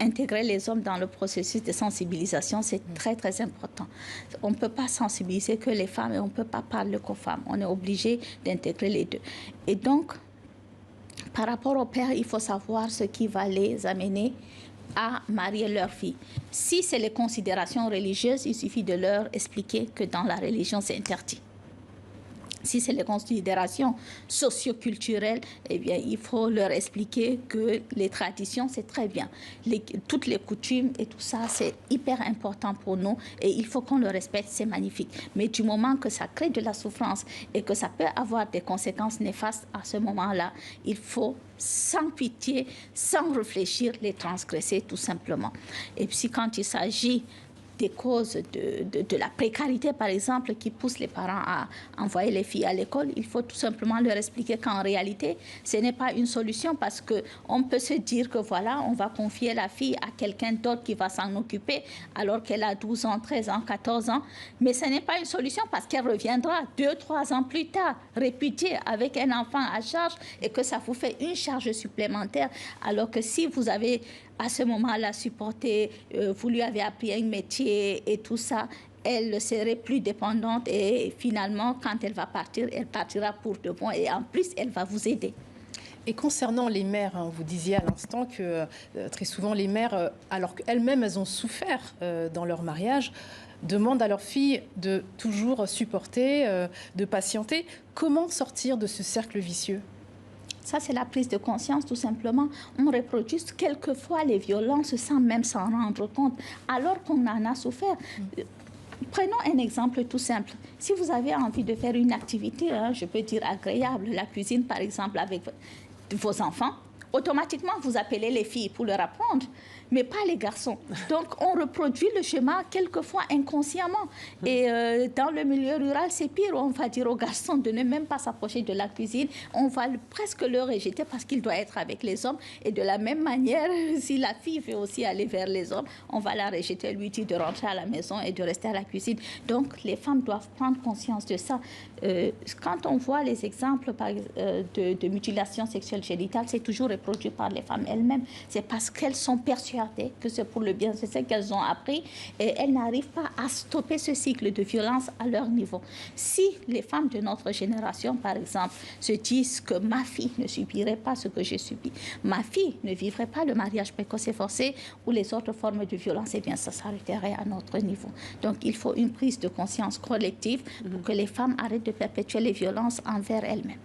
intégrer les hommes dans le processus de sensibilisation, c'est très, très important. On ne peut pas sensibiliser que les femmes et on ne peut pas parler qu'aux femmes. On est obligé d'intégrer les deux. Et donc, par rapport aux pères, il faut savoir ce qui va les amener à marier leur fille. Si c'est les considérations religieuses, il suffit de leur expliquer que dans la religion, c'est interdit. Si c'est les considérations socioculturelles, eh bien, il faut leur expliquer que les traditions, c'est très bien. Toutes les coutumes et tout ça, c'est hyper important pour nous et il faut qu'on le respecte, c'est magnifique. Mais du moment que ça crée de la souffrance et que ça peut avoir des conséquences néfastes, à ce moment-là, il faut sans pitié, sans réfléchir, les transgresser tout simplement. Et puis quand il s'agit des causes de la précarité, par exemple, qui poussent les parents à envoyer les filles à l'école, il faut tout simplement leur expliquer qu'en réalité, ce n'est pas une solution parce qu'on peut se dire que voilà, on va confier la fille à quelqu'un d'autre qui va s'en occuper alors qu'elle a 12 ans, 13 ans, 14 ans. Mais ce n'est pas une solution parce qu'elle reviendra 2, 3 ans plus tard, répudiée avec un enfant à charge et que ça vous fait une charge supplémentaire. Alors que si vous avez à ce moment-là supporté, vous lui avez appris un métier et tout ça, elle serait plus dépendante et finalement, quand elle va partir, elle partira pour de bon et en plus, elle va vous aider. Et concernant les mères, hein, vous disiez à l'instant que très souvent les mères, alors qu'elles-mêmes elles ont souffert dans leur mariage, demandent à leurs filles de toujours supporter, de patienter. Comment sortir de ce cercle vicieux ? Ça, c'est la prise de conscience, tout simplement. On reproduit quelquefois les violences sans même s'en rendre compte, alors qu'on en a souffert. Prenons un exemple tout simple. Si vous avez envie de faire une activité, hein, je peux dire agréable, la cuisine par exemple avec vos enfants, automatiquement vous appelez les filles pour leur apprendre, mais pas les garçons. Donc on reproduit le schéma quelquefois inconsciemment. Et dans le milieu rural, c'est pire. On va dire aux garçons de ne même pas s'approcher de la cuisine. On va presque le rejeter parce qu'il doit être avec les hommes. Et de la même manière, si la fille veut aussi aller vers les hommes, on va la rejeter, lui dire de rentrer à la maison et de rester à la cuisine. Donc les femmes doivent prendre conscience de ça. Quand on voit les exemples de mutilation sexuelle génitale, c'est toujours reproduit par les femmes elles-mêmes. C'est parce qu'elles sont persuadées que c'est pour le bien, c'est ce qu'elles ont appris et elles n'arrivent pas à stopper ce cycle de violence à leur niveau. Si les femmes de notre génération, par exemple, se disent que ma fille ne subirait pas ce que j'ai subi, ma fille ne vivrait pas le mariage précoce et forcé ou les autres formes de violence, eh bien ça s'arrêterait à notre niveau. Donc il faut une prise de conscience collective pour que les femmes arrêtent de perpétuer les violences envers elles-mêmes.